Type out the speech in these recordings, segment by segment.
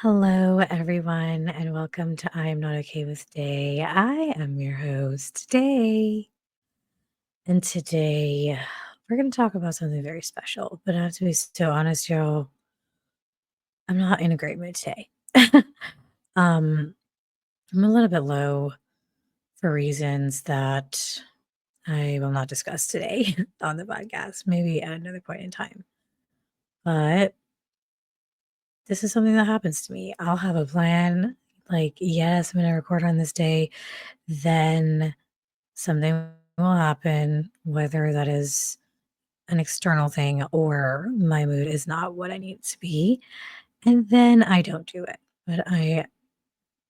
Hello, everyone, and welcome to I Am Not Okay with Day. I am your host, Day. And today we're going to talk about something very special. But I have to be so honest, y'all, I'm not in a great mood today. um, I'm a little bit low for reasons that I will not discuss today on the podcast, maybe at another point in time. But this is something that happens to me. I'll have a plan, like, yes, I'm going to record on this day. Then something will happen, whether that is an external thing or my mood is not what I need it to be. And then I don't do it. But I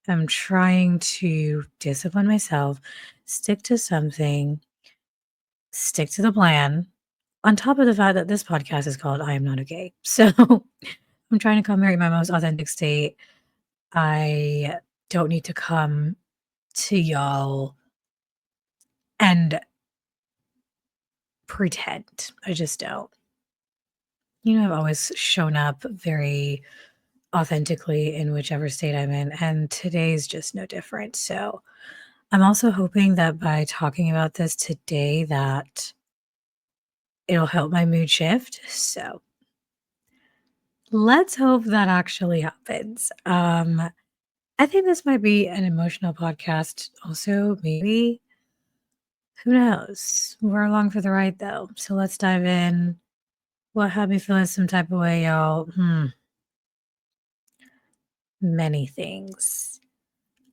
am trying to discipline myself, stick to something, stick to the plan. On top of the fact that this podcast is called I Am Not Okay. So I'm trying to come here in my most authentic state. I don't need to come to y'all and pretend. I just don't. I've always shown up very authentically in whichever state I'm in, and today's just no different. So I'm also hoping that by talking about this today that it'll help my mood shift. So let's hope that actually happens. I think this might be an emotional podcast also, maybe. Who knows? We're along for the ride though. So let's dive in. What had me feeling some type of way, y'all? Many things.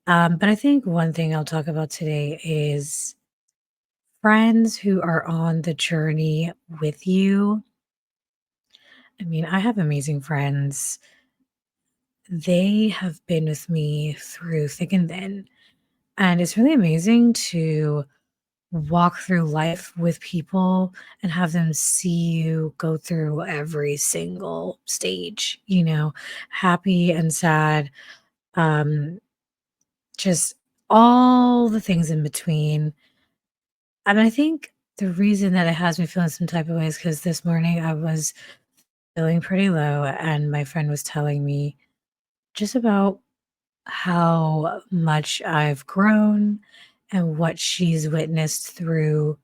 But I think one thing I'll talk about today is friends who are on the journey with you. I mean, I have amazing friends. They have been with me through thick and thin. And it's really amazing to walk through life with people and have them see you go through every single stage, happy and sad, um, just all the things in between. I mean, I think the reason that it has me feeling some type of way is because this morning I was feeling pretty low, and my friend was telling me just about how much I've grown and what she's witnessed through,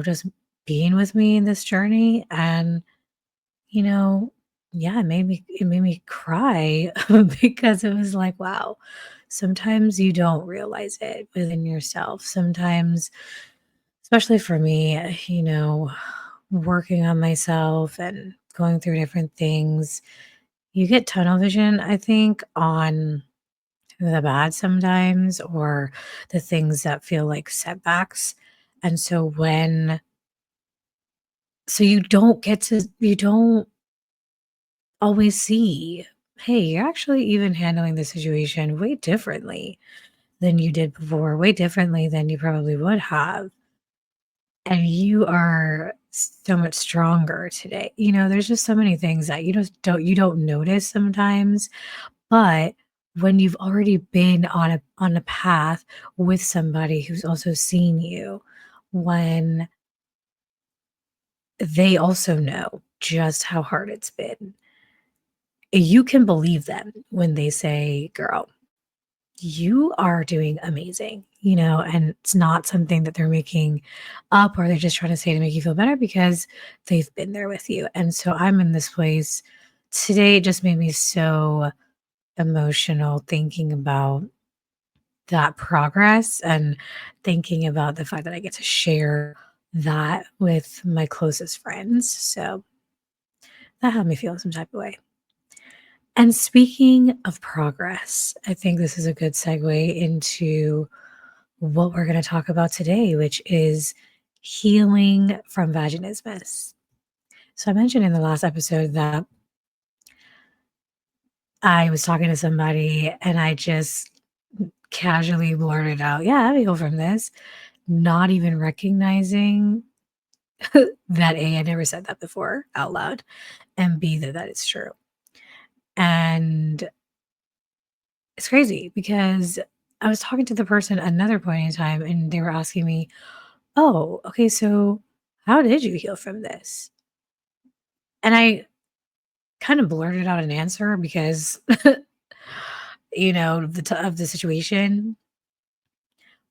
just being with me in this journey. And, you know, yeah, it made me cry because it was like, wow, sometimes you don't realize it within yourself. Sometimes, especially for me, working on myself and going through different things, you get tunnel vision, I think, on the bad sometimes or the things that feel like setbacks. And so you don't always see, hey, you're actually even handling the situation way differently than you did before, way differently than you probably would have. And you are so much stronger today. There's just so many things that you don't notice sometimes, but when you've already been on a path with somebody who's also seen you, when they also know just how hard it's been, you can believe them when they say, "Girl, you are doing amazing," and it's not something that they're making up or they're just trying to say to make you feel better because they've been there with you. And so I'm in this place today. It just made me so emotional thinking about that progress and thinking about the fact that I get to share that with my closest friends. So that had me feel some type of way. And speaking of progress, I think this is a good segue into what we're going to talk about today, which is healing from vaginismus. So I mentioned in the last episode that I was talking to somebody and I just casually blurted out, "Yeah, I heal from this," not even recognizing that A, I never said that before out loud, and B, that is true. And it's crazy because I was talking to the person another point in time and they were asking me, "Oh, okay, so how did you heal from this?" And kind of blurted out an answer because, of the situation.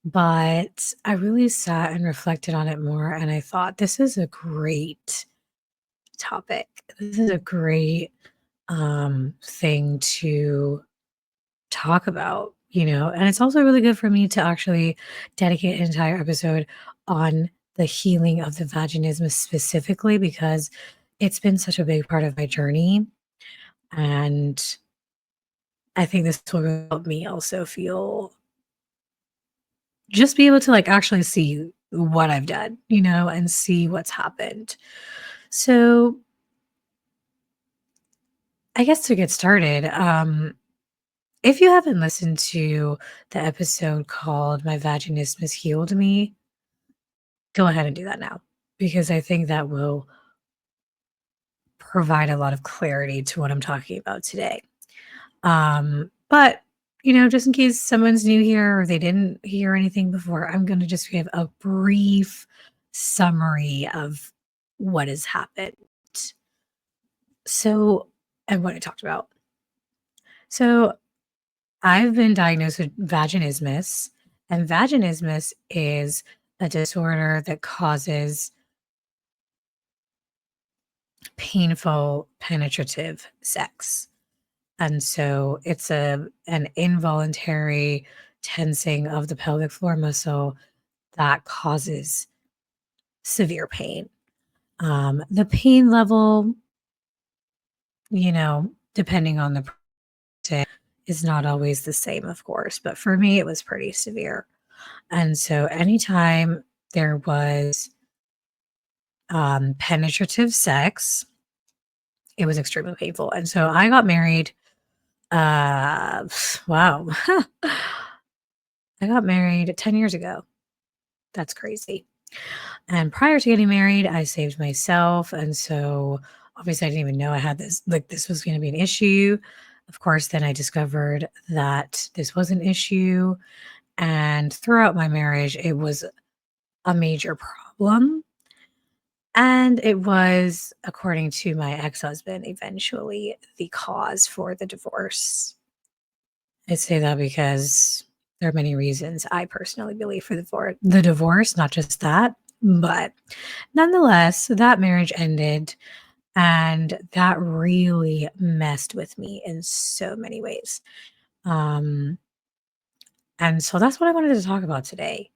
But I really sat and reflected on it more, and I thought, this is a great topic. This is a great thing to talk about, and it's also really good for me to actually dedicate an entire episode on the healing of the vaginismus specifically because it's been such a big part of my journey. And I think this will really help me also feel just be able to like actually see what I've done, and see what's happened. So I guess to get started, if you haven't listened to the episode called My Vaginismus Healed Me, go ahead and do that now because I think that will provide a lot of clarity to what I'm talking about today. But just in case someone's new here or they didn't hear anything before, I'm going to just give a brief summary of what has happened. So, and what I talked about. So, I've been diagnosed with vaginismus, and vaginismus is a disorder that causes painful penetrative sex. And so it's an involuntary tensing of the pelvic floor muscle that causes severe pain. The pain level, depending on the person, is not always the same, of course. But for me, it was pretty severe. And so anytime there was penetrative sex, it was extremely painful. And so I got married. Wow. I got married 10 years ago. That's crazy. And prior to getting married, I saved myself. And so obviously I didn't even know I had this, like this was going to be an issue. Of course, then I discovered that this was an issue. And throughout my marriage, it was a major problem. And it was, according to my ex-husband, eventually the cause for the divorce. I say that because there are many reasons I personally believe for the divorce, not just that. But nonetheless, that marriage ended, and that really messed with me in so many ways. Um, and so that's what I wanted to talk about today.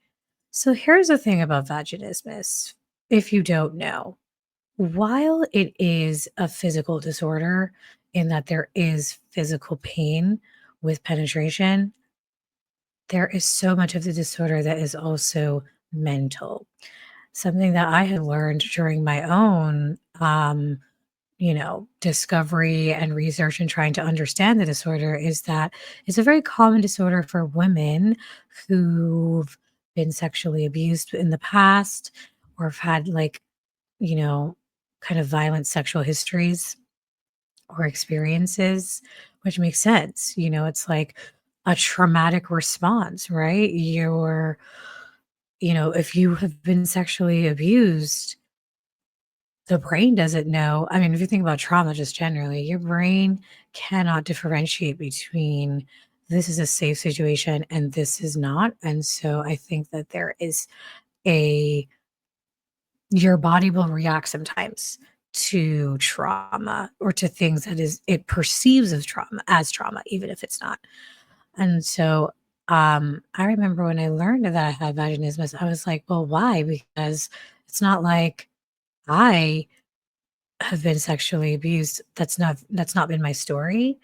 So here's the thing about vaginismus. If you don't know, while it is a physical disorder in that there is physical pain with penetration, there is so much of the disorder that is also mental. Something that I had learned during my own, discovery and research and trying to understand the disorder is that it's a very common disorder for women who've been sexually abused in the past or have had like, you know, kind of violent sexual histories or experiences, which makes sense. It's like a traumatic response, right? If you have been sexually abused, the brain doesn't know. I mean, if you think about trauma just generally, your brain cannot differentiate between this is a safe situation and this is not. And so I think that there is a your body will react sometimes to trauma or to things that is it perceives as trauma, even if it's not. And so I remember when I learned that I had vaginismus, I was like, well, why? Because it's not like I have been sexually abused. That's not been my story,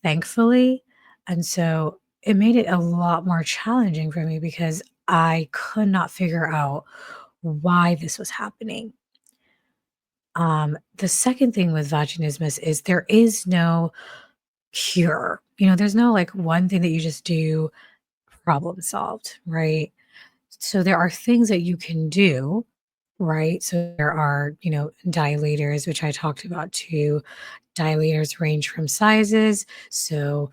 thankfully. And so it made it a lot more challenging for me because I could not figure out why this was happening. The second thing with vaginismus is there is no cure. There's no like one thing that you just do, problem solved, right? So there are things that you can do, right? So there are, dilators, which I talked about too. Dilators range from sizes. So,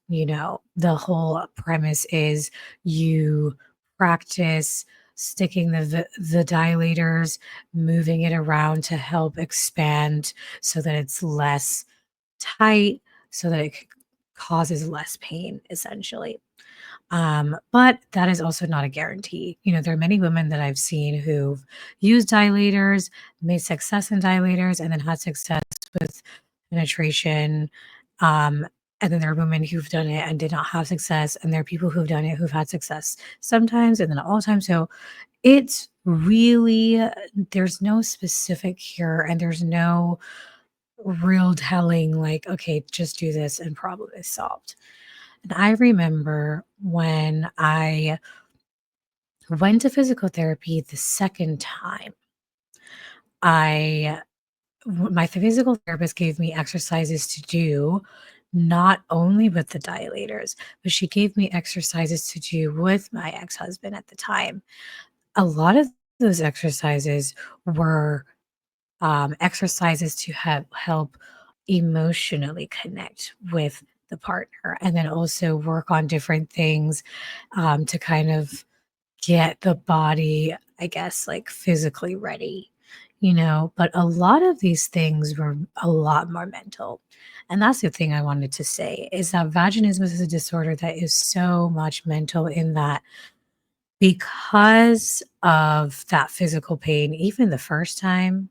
the whole premise is you practice sticking the dilators, moving it around to help expand so that it's less tight so that it causes less pain, essentially. But that is also not a guarantee. There are many women that I've seen who've used dilators, made success in dilators, and then had success with penetration. Um, and then there are women who've done it and did not have success. And there are people who've done it who've had success sometimes and then all the time. So it's really, there's no specific cure and there's no real telling, like, okay, just do this and problem is solved. And I remember when I went to physical therapy the second time, I my physical therapist gave me exercises to do, not only with the dilators, but she gave me exercises to do with my ex-husband at the time. A lot of those exercises were exercises to help emotionally connect with the partner, and then also work on different things to kind of get the body, I guess, like physically ready, But a lot of these things were a lot more mental. And that's the thing I wanted to say is that vaginismus is a disorder that is so much mental in that because of that physical pain, even the first time,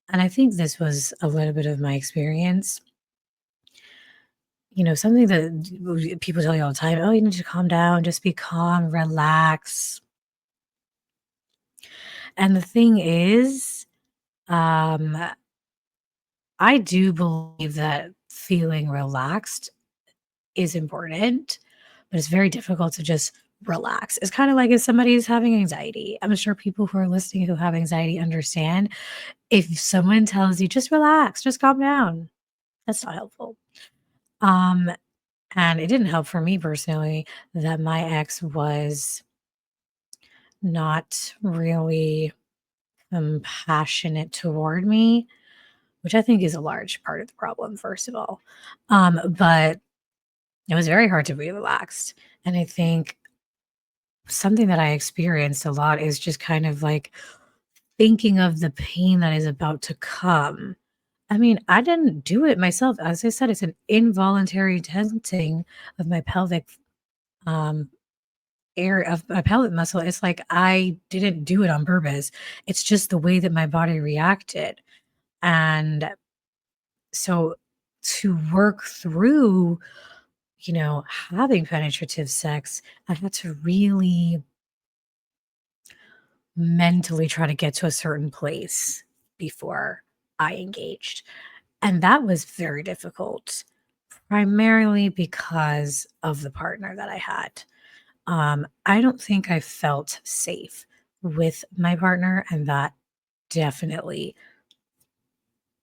and I think this was a little bit of my experience. Something that people tell you all the time, oh, you need to calm down, just be calm, relax. And the thing is, um, I do believe that feeling relaxed is important, but it's very difficult to just relax. It's kind of like if somebody is having anxiety. I'm sure people who are listening who have anxiety understand if someone tells you, just relax, just calm down, that's not helpful. Um, And it didn't help for me personally that my ex was not really compassionate toward me, which I think is a large part of the problem, first of all. But it was very hard to be relaxed. And I think something that I experienced a lot is just kind of like thinking of the pain that is about to come. I mean, I didn't do it myself. As I said, it's an involuntary tensing of my pelvic um, area of my pelvic muscle. It's like I didn't do it on purpose. It's just the way that my body reacted. And so to work through, having penetrative sex, I had to really mentally try to get to a certain place before I engaged. And that was very difficult, primarily because of the partner that I had. I don't think I felt safe with my partner, and that definitely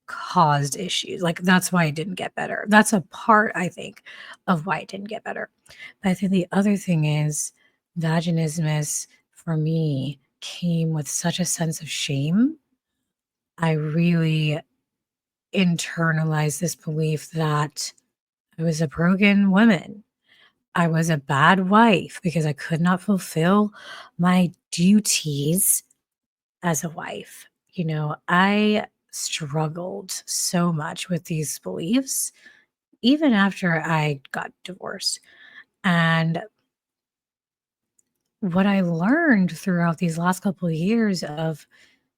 caused issues. Like, that's why it didn't get better. That's a part, I think, of why it didn't get better. But I think the other thing is vaginismus for me came with such a sense of shame. I really internalized this belief that I was a broken woman. I was a bad wife because I could not fulfill my duties as a wife. I struggled so much with these beliefs even after I got divorced. And what I learned throughout these last couple of years of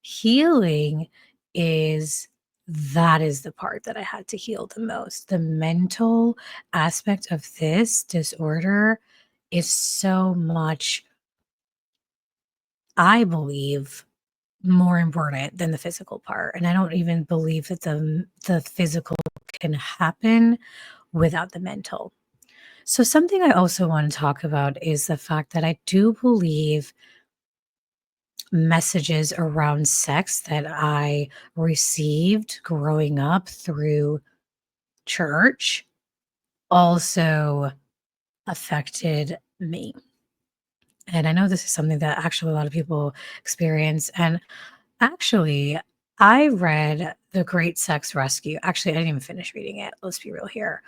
healing is that is the part that I had to heal the most. The mental aspect of this disorder is so much, I believe, more important than the physical part. And I don't even believe that the physical can happen without the mental. So something I also want to talk about is the fact that I do believe messages around sex that I received growing up through church also affected me. And I know this is something that actually a lot of people experience. And actually, I read The Great Sex Rescue. Actually, I didn't even finish reading it. Let's be real here.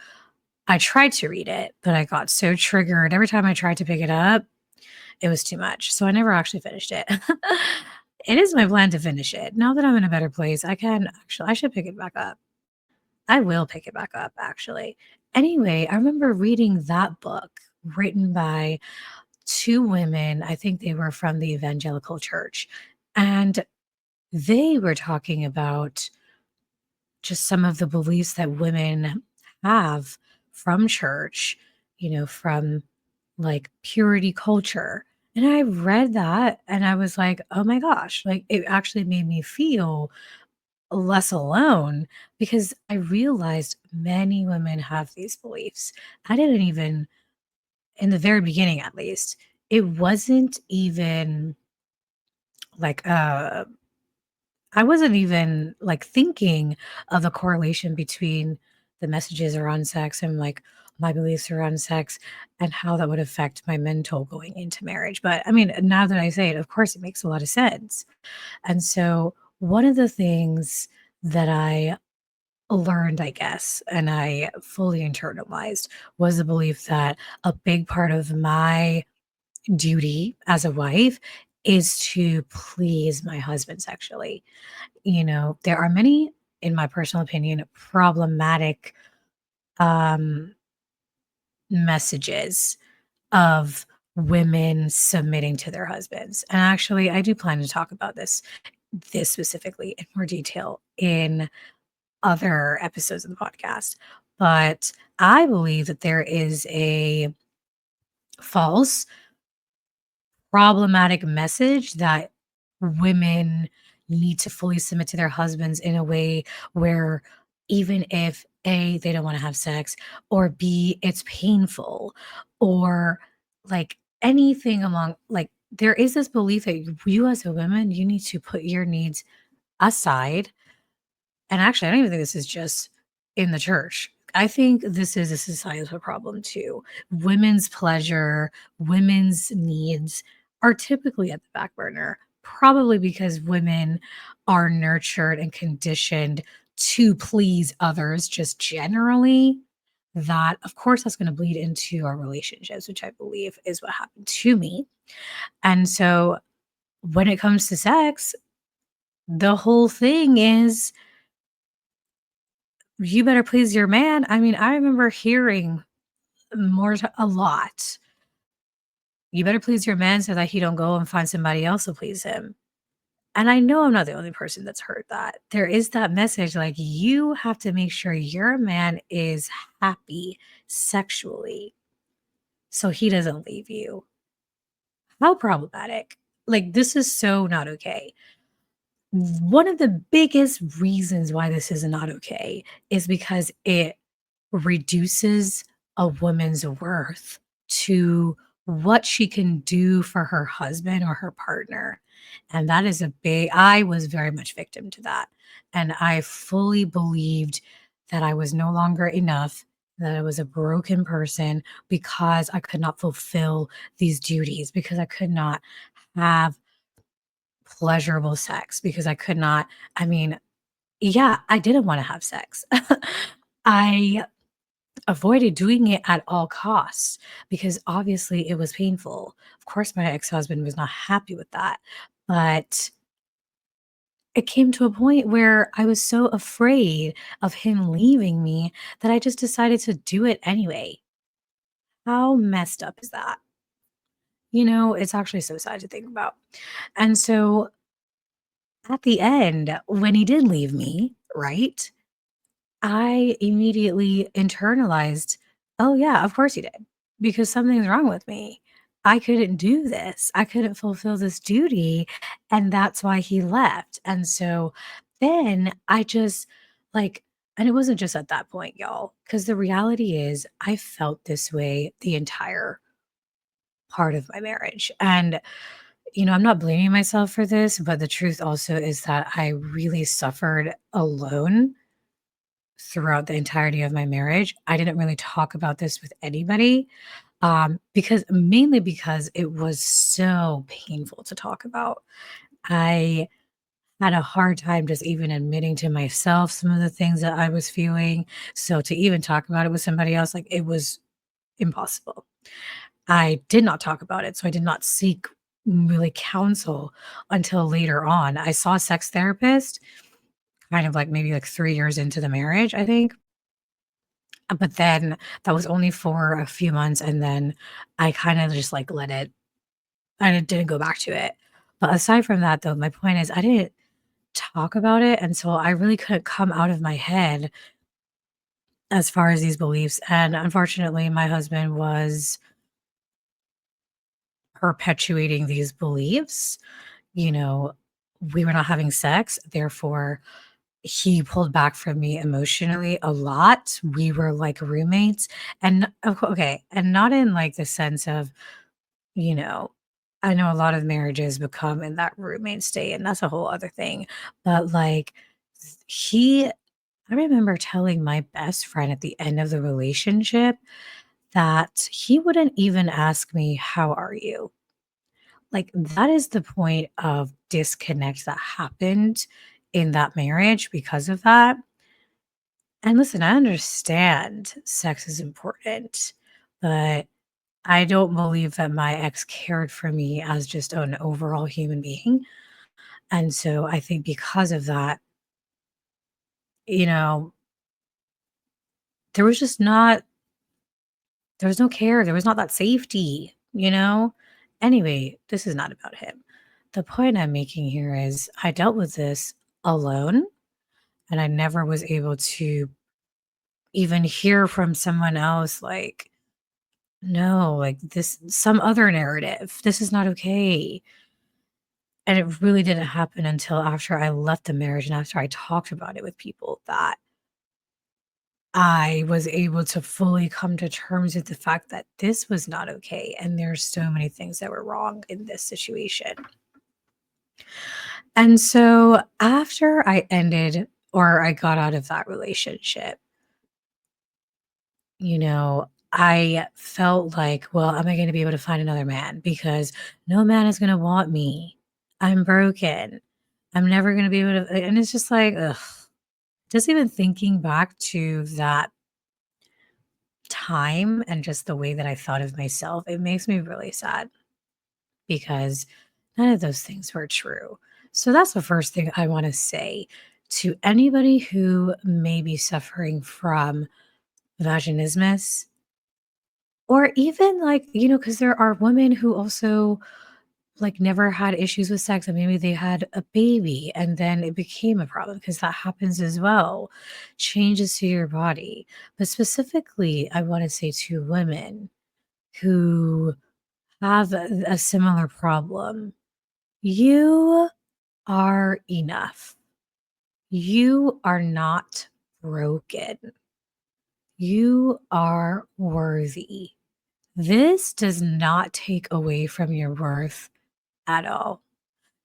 I tried to read it, but I got so triggered. Every time I tried to pick it up, it was too much. So I never actually finished it. It is my plan to finish it. Now that I'm in a better place, I should pick it back up. I will pick it back up, actually. Anyway, I remember reading that book written by 2 women. I think they were from the evangelical church, and they were talking about just some of the beliefs that women have from church, from, like, purity culture, and I read that, and I was like, "Oh my gosh," like, it actually made me feel less alone because I realized many women have these beliefs. I didn't even in the very beginning, at least, it wasn't even like, I wasn't even, like, thinking of the correlation between the messages around sex and, like, my beliefs around sex and how that would affect my mental going into marriage, but, I mean, now that I say it, of course, it makes a lot of sense, and so one of the things that I learned, I guess, and I fully internalized was the belief that a big part of my duty as a wife is to please my husband sexually. There are many, in my personal opinion, problematic um, messages of women submitting to their husbands. And actually, I do plan to talk about this specifically in more detail in other episodes of the podcast. But I believe that there is a false problematic message that women need to fully submit to their husbands in a way where even if A, they don't want to have sex, or B, it's painful, or like anything along, like there is this belief that you as a woman, you need to put your needs aside. And actually, I don't even think this is just in the church. I think this is a societal problem too. Women's pleasure, women's needs are typically at the back burner, probably because women are nurtured and conditioned to please others just generally. That, of course, that's going to bleed into our relationships, which I believe is what happened to me. And so when it comes to sex, the whole thing is you better please your man. I mean, I remember hearing a lot. You better please your man so that he don't go and find somebody else to please him. And I know I'm not the only person that's heard that. There is that message like you have to make sure your man is happy sexually so he doesn't leave you. How problematic. Like this is so not okay. One of the biggest reasons why this is not okay is because it reduces a woman's worth to what she can do for her husband or her partner. And that is I was very much victim to that. And I fully believed that I was no longer enough, that I was a broken person because I could not fulfill these duties, because I could not have pleasurable sex, because I could not, I mean, yeah, I didn't want to have sex. I avoided doing it at all costs because obviously it was painful. Of course, my ex-husband was not happy with that, but it came to a point where I was so afraid of him leaving me that I just decided to do it anyway. How messed up is that? It's actually so sad to think about. And so at the end, when he did leave me, right? I immediately internalized, "Oh, yeah, of course he did, because something's wrong with me. I couldn't do this. I couldn't fulfill this duty, and that's why he left." And so then I just, like, and it wasn't just at that point, y'all, because the reality is I felt this way the entire part of my marriage. And, I'm not blaming myself for this, but the truth also is that I really suffered alone throughout the entirety of my marriage. I didn't really talk about this with anybody, because mainly because it was so painful to talk about. I had a hard time just even admitting to myself some of the things that I was feeling. So to even talk about it with somebody else, like it was impossible. I did not talk about it. So I did not seek really counsel until later on. I saw a sex therapist kind of like maybe like 3 years into the marriage, I think. But then that was only for a few months, and then I kinda just, like, let it I didn't go back to it. But aside from that, though, my point is I didn't talk about it, and so I really couldn't come out of my head as far as these beliefs, and unfortunately, my husband was perpetuating these beliefs. You know, we were not having sex, therefore, he pulled back from me emotionally a lot. We were like roommates, and okay, and not in like the sense of, you know, I know a lot of marriages become in that roommate state, and that's a whole other thing. But like, he, I remember telling my best friend at the end of the relationship that he wouldn't even ask me, "How are you?" Like, that is the point of disconnect that happened in that marriage because of that. And listen, I understand sex is important, but I don't believe that my ex cared for me as just an overall human being. And so I think because of that, you know, there was just not, there was no care. There was not that safety, you know? Anyway, this is not about him. The point I'm making here is I dealt with this alone, and I never was able to even hear from someone else like, no, like this, some other narrative. This is not okay. And it really didn't happen until after I left the marriage and after I talked about it with people that I was able to fully come to terms with the fact that this was not okay. And there's so many things that were wrong in this situation. And so after I ended or I got out of that relationship, I felt like, well, am I going to be able to find another man? Because no man is going to want me. I'm broken. I'm never going to be able to. And it's just like, ugh. Just even thinking back to that time and just the way that I thought of myself, it makes me really sad because none of those things were true. So that's the first thing I want to say to anybody who may be suffering from vaginismus. Or even like, because there are women who also like never had issues with sex and maybe they had a baby and then it became a problem because that happens as well. Changes to your body. But specifically, I want to say to women who have a similar problem, you are enough. You are not broken. You are worthy. This does not take away from your worth at all.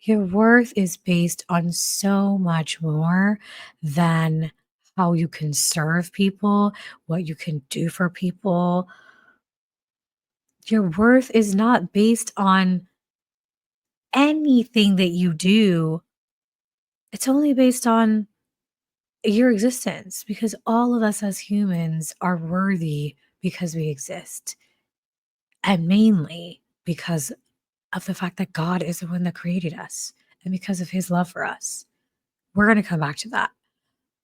Your worth is based on so much more than how you can serve people, what you can do for people. Your worth is not based on anything that you do. It's only based on your existence because all of us as humans are worthy because we exist. And mainly because of the fact that God is the one that created us and because of his love for us. We're going to come back to that.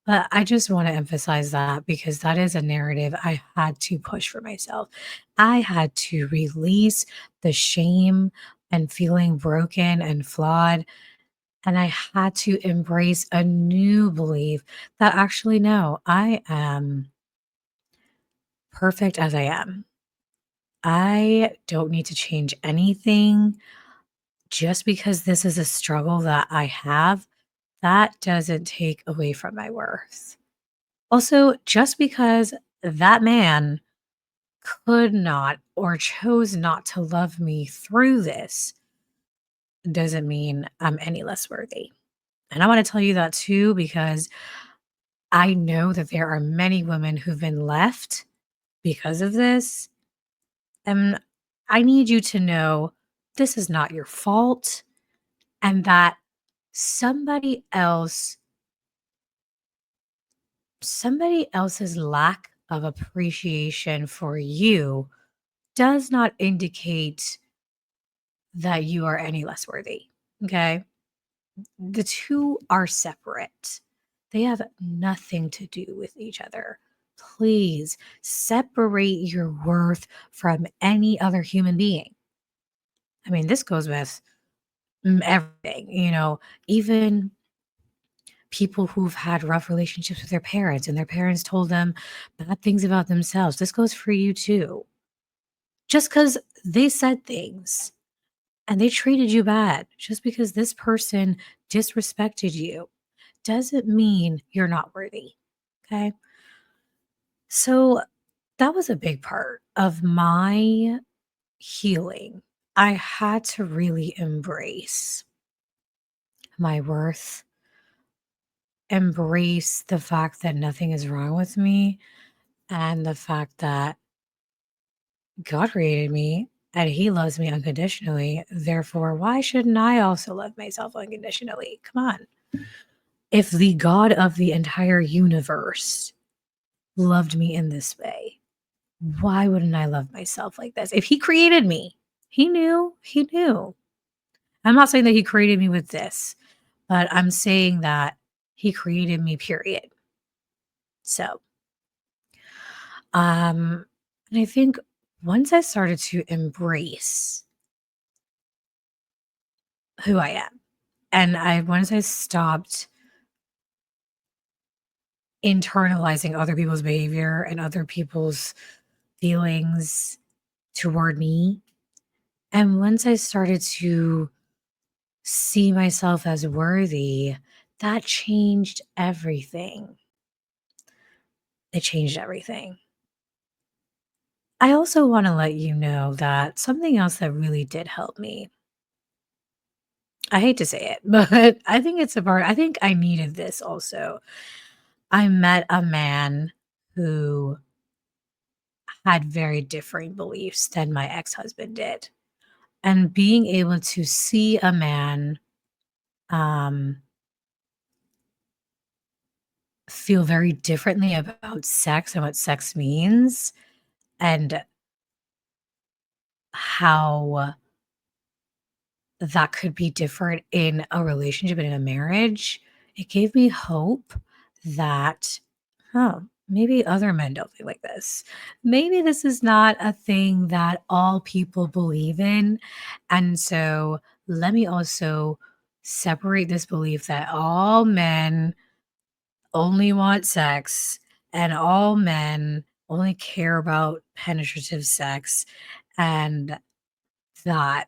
But I just want to emphasize that because that is a narrative I had to push for myself. I had to release the shame and feeling broken and flawed. And I had to embrace a new belief that actually, no, I am perfect as I am. I don't need to change anything. Just because this is a struggle that I have, that doesn't take away from my worth. Also, just because that man could not or chose not to love me through this doesn't mean I'm any less worthy. And I want to tell you that too, because I know that there are many women who've been left because of this. And I need you to know this is not your fault and that somebody else somebody else's lack of appreciation for you does not indicate that you are any less worthy. Okay. The two are separate. They have nothing to do with each other. Please separate your worth from any other human being. I mean, this goes with everything, even people who've had rough relationships with their parents and their parents told them bad things about themselves. This goes for you too. Just because they said things and they treated you bad, just because this person disrespected you, doesn't mean you're not worthy. Okay. So that was a big part of my healing. I had to really embrace my worth, embrace the fact that nothing is wrong with me, and the fact that God created me and He loves me unconditionally. Therefore, why shouldn't I also love myself unconditionally? Come on. If the God of the entire universe loved me in this way, why wouldn't I love myself like this? If He created me, He knew, He knew. I'm not saying that He created me with this, but I'm saying that He created me, period. So, and I think once I started to embrace who I am, and once I stopped internalizing other people's behavior and other people's feelings toward me, and once I started to see myself as worthy, that changed everything. It changed everything. I also want to let you know that something else that really did help me, I hate to say it, but I think it's a part, I think I needed this also. I met a man who had very differing beliefs than my ex-husband did. And being able to see a man um, feel very differently about sex and what sex means, and how that could be different in a relationship and in a marriage, it gave me hope that, oh, maybe other men don't think like this. Maybe this is not a thing that all people believe in. And so let me also separate this belief that all men only want sex and all men only care about penetrative sex, and that,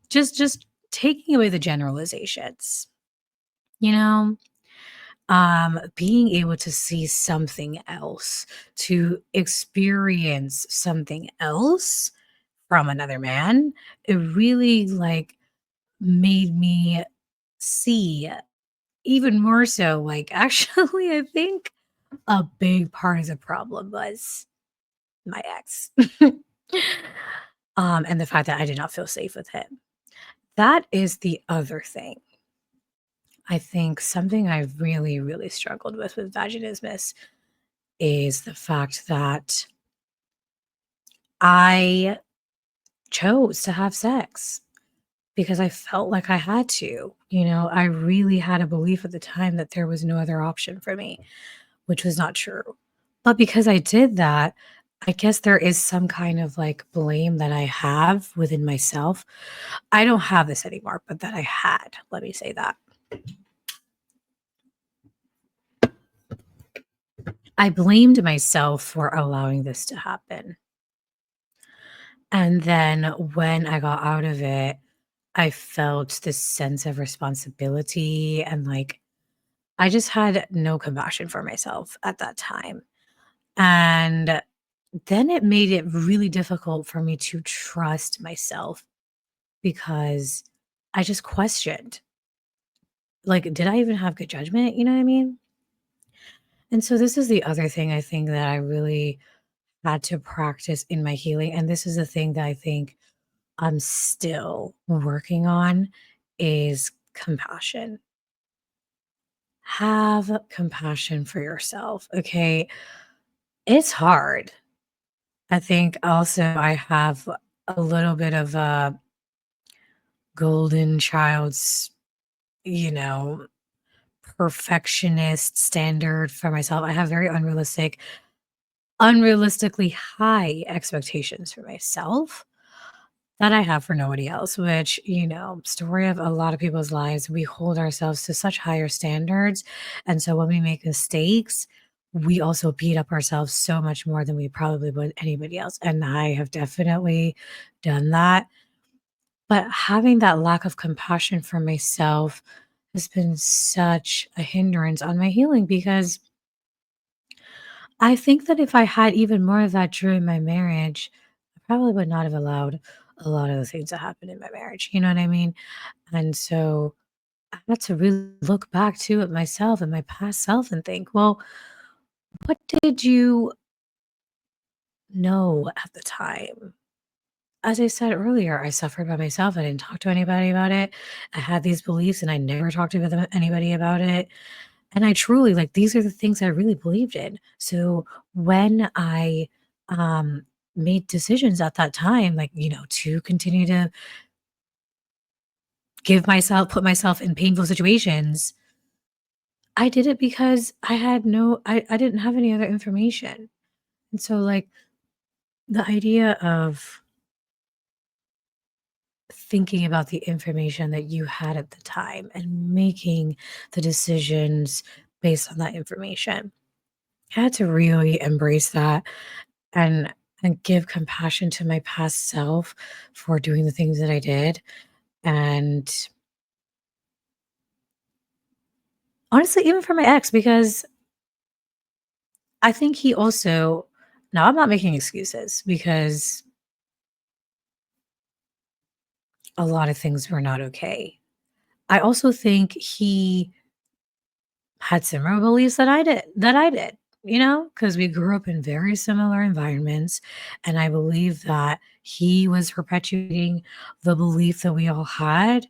just taking away the generalizations, you know, being able to see something else, to experience something else from another man, it really like made me see even more so, like, actually, I think a big part of the problem was my ex. And the fact that I did not feel safe with him. That is the other thing. I think something I've really, really struggled with vaginismus is the fact that I chose to have sex because I felt like I had to. I really had a belief at the time that there was no other option for me, which was not true. But because I did that, I guess there is some kind of like blame that I have within myself. I don't have this anymore, but that I had. Let me say that. I blamed myself for allowing this to happen. And then when I got out of it, I felt this sense of responsibility, and like I just had no compassion for myself at that time. And then it made it really difficult for me to trust myself because I just questioned, like, did I even have good judgment? You know what I mean? And so this is the other thing I think that I really had to practice in my healing. And this is the thing that I think I'm still working on is compassion. Have compassion for yourself. Okay. It's hard. I think also I have a little bit of a golden child's, you know, perfectionist standard for myself. I have very unrealistically high expectations for myself that I have for nobody else, which, story of a lot of people's lives, we hold ourselves to such higher standards. And so when we make mistakes, we also beat up ourselves so much more than we probably would anybody else. And I have definitely done that. But having that lack of compassion for myself has been such a hindrance on my healing because I think that if I had even more of that during my marriage, I probably would not have allowed a lot of the things that happened in my marriage. You know what I mean? And so I had to really look back too at myself and my past self and think, well, what did you know at the time? As I said earlier, I suffered by myself. I didn't talk to anybody about it. I had these beliefs and I never talked to anybody about it. And I truly like these are the things I really believed in. So when I um made decisions at that time, like, to continue to put myself in painful situations, I did it because I didn't have any other information. And so like the idea of thinking about the information that you had at the time and making the decisions based on that information. I had to really embrace that and give compassion to my past self for doing the things that I did. And honestly, even for my ex, because I think he also, now I'm not making excuses because a lot of things were not okay. I also think he had similar beliefs that I did, because we grew up in very similar environments. And I believe that he was perpetuating the belief that we all had.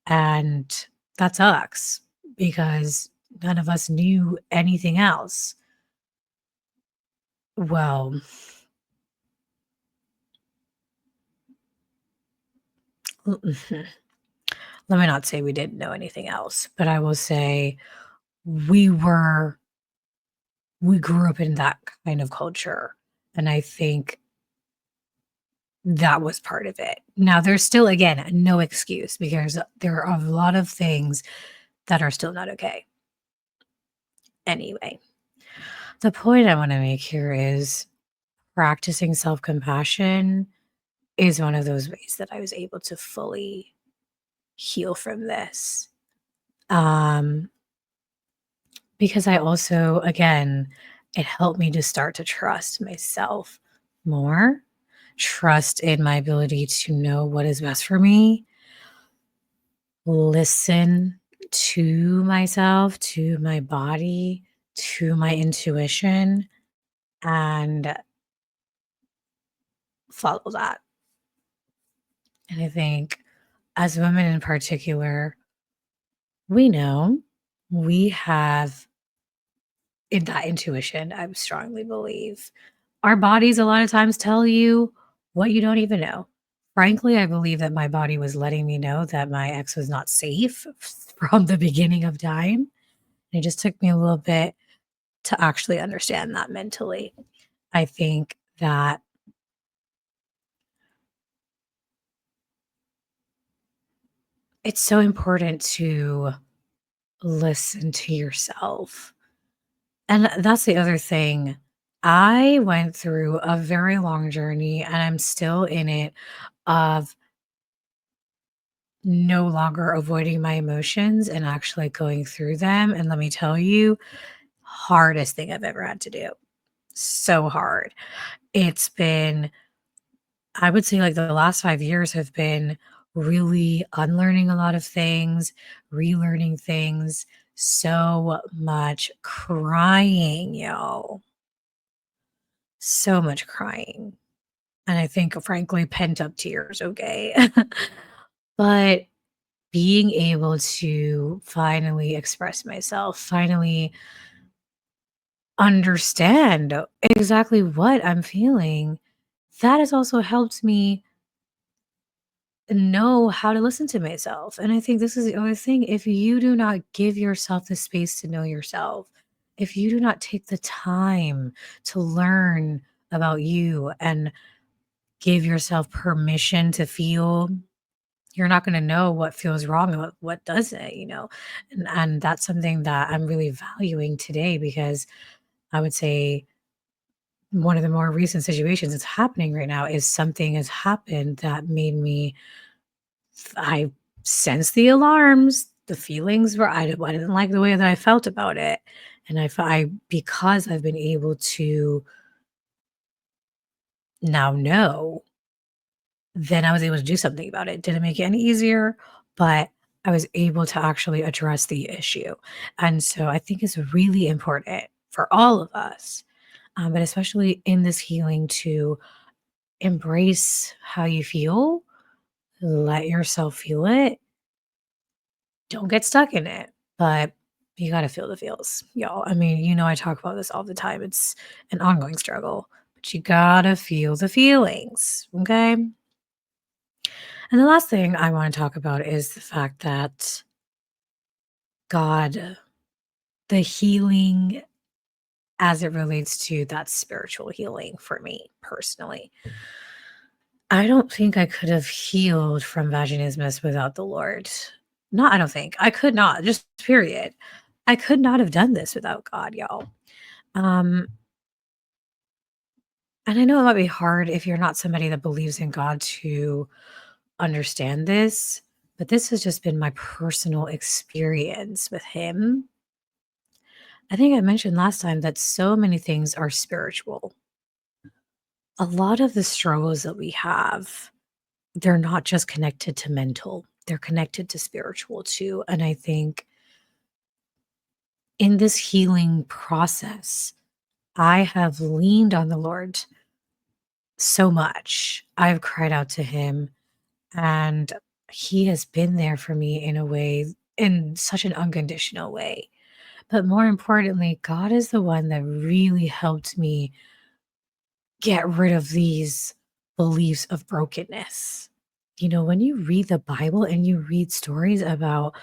And that sucks because none of us knew anything else. Well, let me not say we didn't know anything else, but I will say we were we grew up in that kind of culture. And I think that was part of it. Now, there's still, again, no excuse because there are a lot of things that are still not okay. Anyway, the point I want to make here is practicing self compassion is one of those ways that I was able to fully heal from this. Um, because I also, again, it helped me to start to trust myself more, trust in my ability to know what is best for me, listen to myself, to my body, to my intuition, and follow that. And I think as women in particular, we know we have in that intuition, I strongly believe. Our bodies a lot of times tell you what you don't even know. Frankly, I believe that my body was letting me know that my ex was not safe from the beginning of time. It just took me a little bit to actually understand that mentally. I think that it's so important to listen to yourself. And that's the other thing. I went through a very long journey and I'm still in it of no longer avoiding my emotions and actually going through them. And let me tell you, hardest thing I've ever had to do. So hard. It's been, I would say, like the last 5 years have been really unlearning a lot of things, relearning things, so much crying, yo. So much crying. And I think, frankly, pent up tears, okay? But being able to finally express myself, finally understand exactly what I'm feeling, that has also helped me know how to listen to myself. And I think this is the other thing. If you do not give yourself the space to know yourself, if you do not take the time to learn about you and give yourself permission to feel, you're not going to know what feels wrong and what doesn't, and that's something that I'm really valuing today because I would say one of the more recent situations that's happening right now is something has happened that made me I sensed the alarms, the feelings were I didn't like the way that I felt about it, and I because I've been able to now know, then I was able to do something about it. Didn't make it any easier, but I was able to actually address the issue, and so I think it's really important for all of us, but especially in this healing to embrace how you feel, let yourself feel it. Don't get stuck in it, but you gotta feel the feels, y'all. I mean, I talk about this all the time. It's an ongoing struggle, but you gotta feel the feelings, okay? And the last thing I wanna talk about is the fact that God, the healing as it relates to that spiritual healing for me personally. I don't think I could have healed from vaginismus without the Lord. Not I don't think. I could not, just period. I could not have done this without God, y'all. Um, and I know it might be hard if you're not somebody that believes in God to understand this, but this has just been my personal experience with Him. I think I mentioned last time that so many things are spiritual. A lot of the struggles that we have, they're not just connected to mental, they're connected to spiritual too. And I think in this healing process, I have leaned on the Lord so much. I've cried out to Him, and He has been there for me in a way, in such an unconditional way. But more importantly, God is the one that really helped me get rid of these beliefs of brokenness. When you read the Bible and you read stories about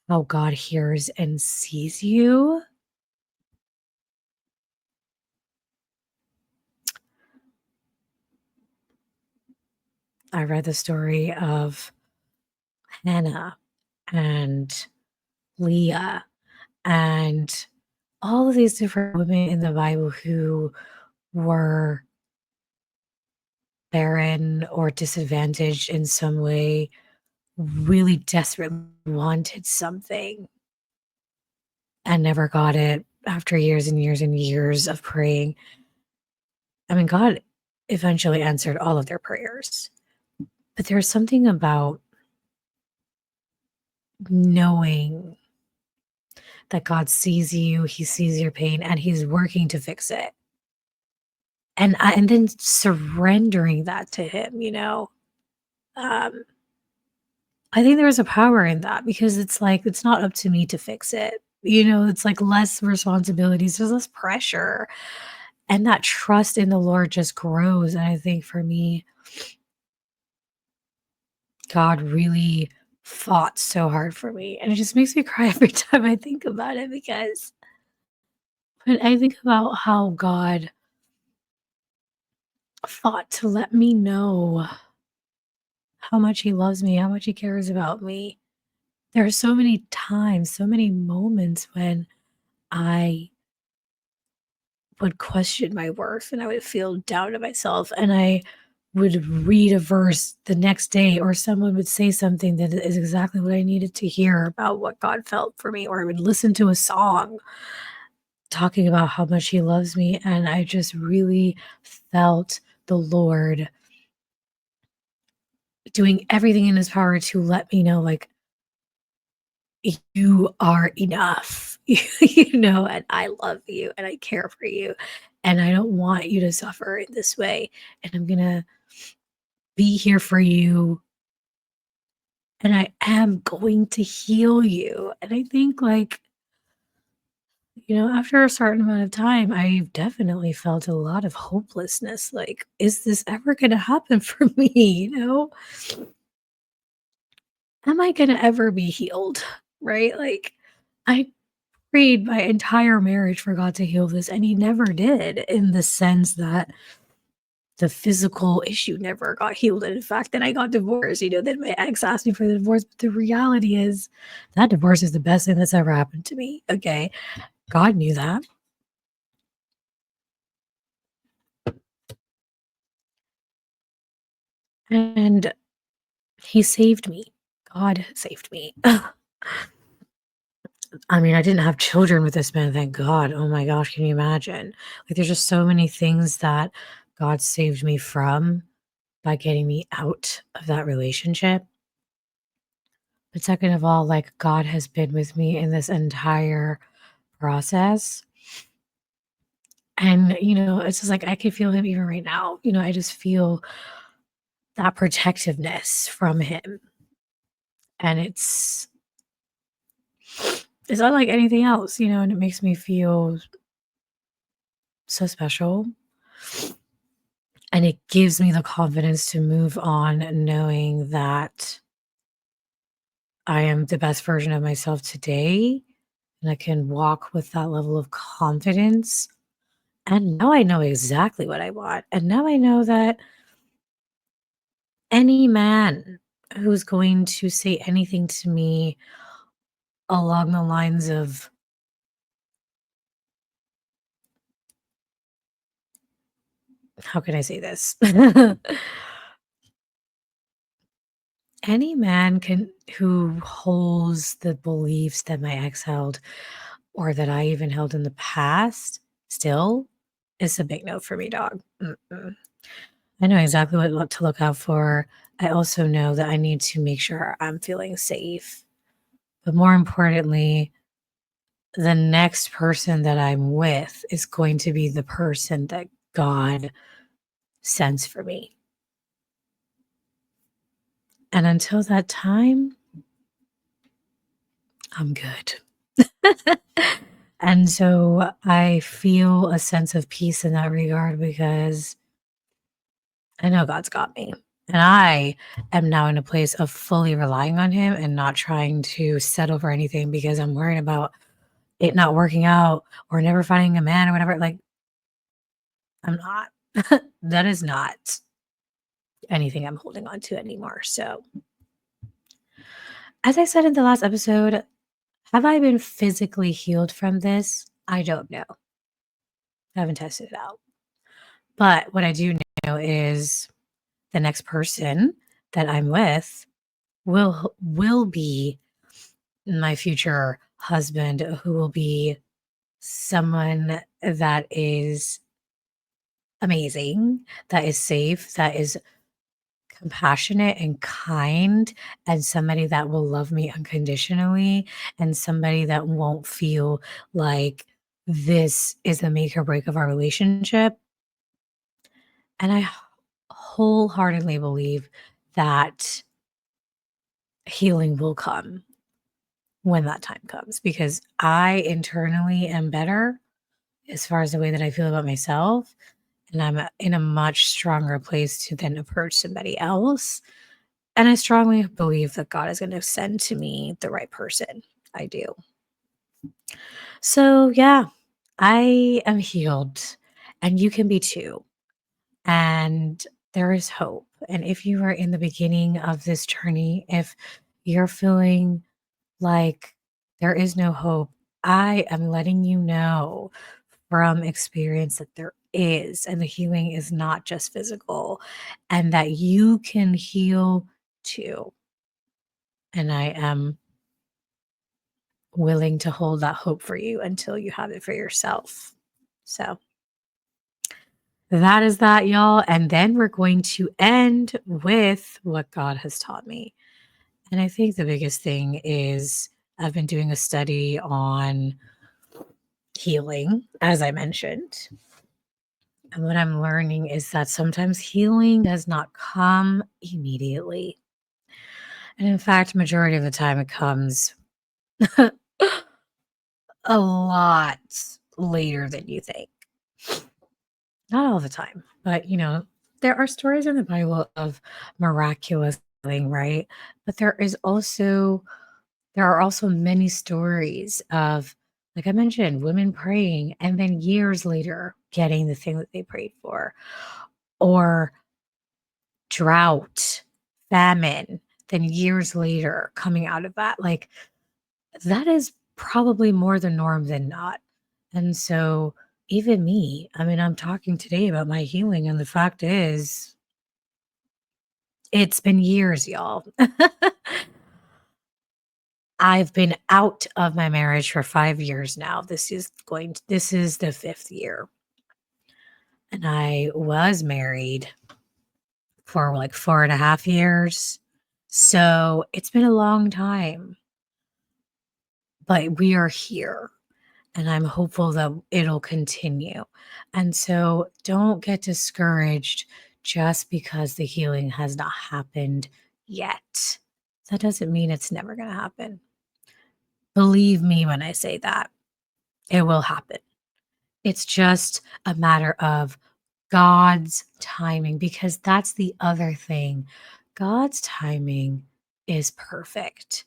how God hears and sees you, I read the story of Hannah and Leah and all of these different women in the Bible who were barren or disadvantaged in some way, really desperately wanted something and never got it after years and years and years of praying. I mean, God eventually answered all of their prayers. But there's something about knowing that God sees you, He sees your pain, and He's working to fix it. And then surrendering that to Him. Um, I think there's a power in that because it's like it's not up to me to fix it. It's like less responsibilities, there's less pressure, and that trust in the Lord just grows. And I think for me, God really fought so hard for me, and it just makes me cry every time I think about it because when I think about how God fought to let me know how much He loves me, how much He cares about me. There are so many times, so many moments when I would question my worth and I would feel down to myself, and I would read a verse the next day, or someone would say something that is exactly what I needed to hear about what God felt for me, or I would listen to a song talking about how much He loves me, and I just really felt the Lord doing everything in His power to let me know, like, you are enough, and I love you and I care for you, and I don't want you to suffer in this way, and I'm gonna be here for you, and I am going to heal you. And I think, like, after a certain amount of time, I've definitely felt a lot of hopelessness. Like, is this ever gonna happen for me? am I gonna ever be healed? Right? Like, I prayed my entire marriage for God to heal this, and He never did, in the sense that the physical issue never got healed. And in fact, then I got divorced. Then my ex asked me for the divorce. But the reality is that divorce is the best thing that's ever happened to me. Okay. God knew that. And He saved me. God saved me. I mean, I didn't have children with this man, thank God. Oh my gosh, can you imagine? Like, there's just so many things that God saved me from by getting me out of that relationship. But second of all, like, God has been with me in this entire process. And, it's just like I can feel Him even right now. I just feel that protectiveness from Him. And it's unlike anything else, and it makes me feel so special. And it gives me the confidence to move on, knowing that I am the best version of myself today. And I can walk with that level of confidence. And now I know exactly what I want. And now I know that any man who's going to say anything to me along the lines of, how can I say this? Any man can who holds the beliefs that my ex held or that I even held in the past still is a big no for me, dog. Mm-mm. I know exactly what to look out for. I also know that I need to make sure I'm feeling safe. But more importantly, the next person that I'm with is going to be the person that God sends for me. And until that time, I'm good. And so I feel a sense of peace in that regard because I know God's got me. And I am now in a place of fully relying on Him and not trying to settle for anything because I'm worried about it not working out or never finding a man or whatever. Like, I'm not. That is not anything I'm holding on to anymore. So, as I said in the last episode, have I been physically healed from this? I don't know. I haven't tested it out. But what I do know is the next person that I'm with will be my future husband, who will be someone that is amazing, that is safe, that is compassionate and kind, and somebody that will love me unconditionally, and somebody that won't feel like this is the make or break of our relationship. And I wholeheartedly believe that healing will come when that time comes because I internally am better as far as the way that I feel about myself. And I'm in a much stronger place to then approach somebody else. And I strongly believe that God is going to send to me the right person. I do. So, yeah, I am healed and you can be too. And there is hope. And if you are in the beginning of this journey, if you're feeling like there is no hope, I am letting you know from experience that there is, and the healing is not just physical, and that you can heal too. And I am willing to hold that hope for you until you have it for yourself. So that is that, y'all. And then we're going to end with what God has taught me. And I think the biggest thing is I've been doing a study on healing, as I mentioned. And what I'm learning is that sometimes healing does not come immediately. And in fact, majority of the time it comes a lot later than you think. Not all the time, but there are stories in the Bible of miraculous healing, right? But there are also many stories of, like I mentioned, women praying and then years later getting the thing that they prayed for, or drought, famine, then years later coming out of that. Like, that is probably more the norm than not. And so, even me, I mean, I'm talking today about my healing, and the fact is, it's been years, y'all. I've been out of my marriage for 5 years now. This is the 5th year, and I was married for, like, 4.5 years. So, it's been a long time, but we are here, and I'm hopeful that it'll continue. And so, don't get discouraged just because the healing has not happened yet. That doesn't mean it's never gonna happen. Believe me when I say that. It will happen. It's just a matter of God's timing, because that's the other thing. God's timing is perfect.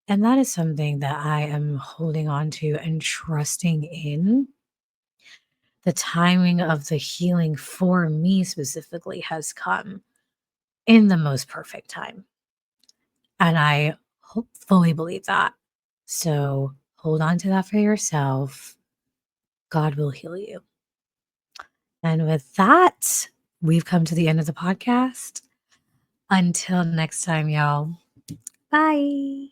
And that is something that I am holding on to and trusting in. The timing of the healing for me specifically has come in the most perfect time. And I fully believe that. So hold on to that for yourself. God will heal you. And with that, we've come to the end of the podcast. Until next time, y'all. Bye.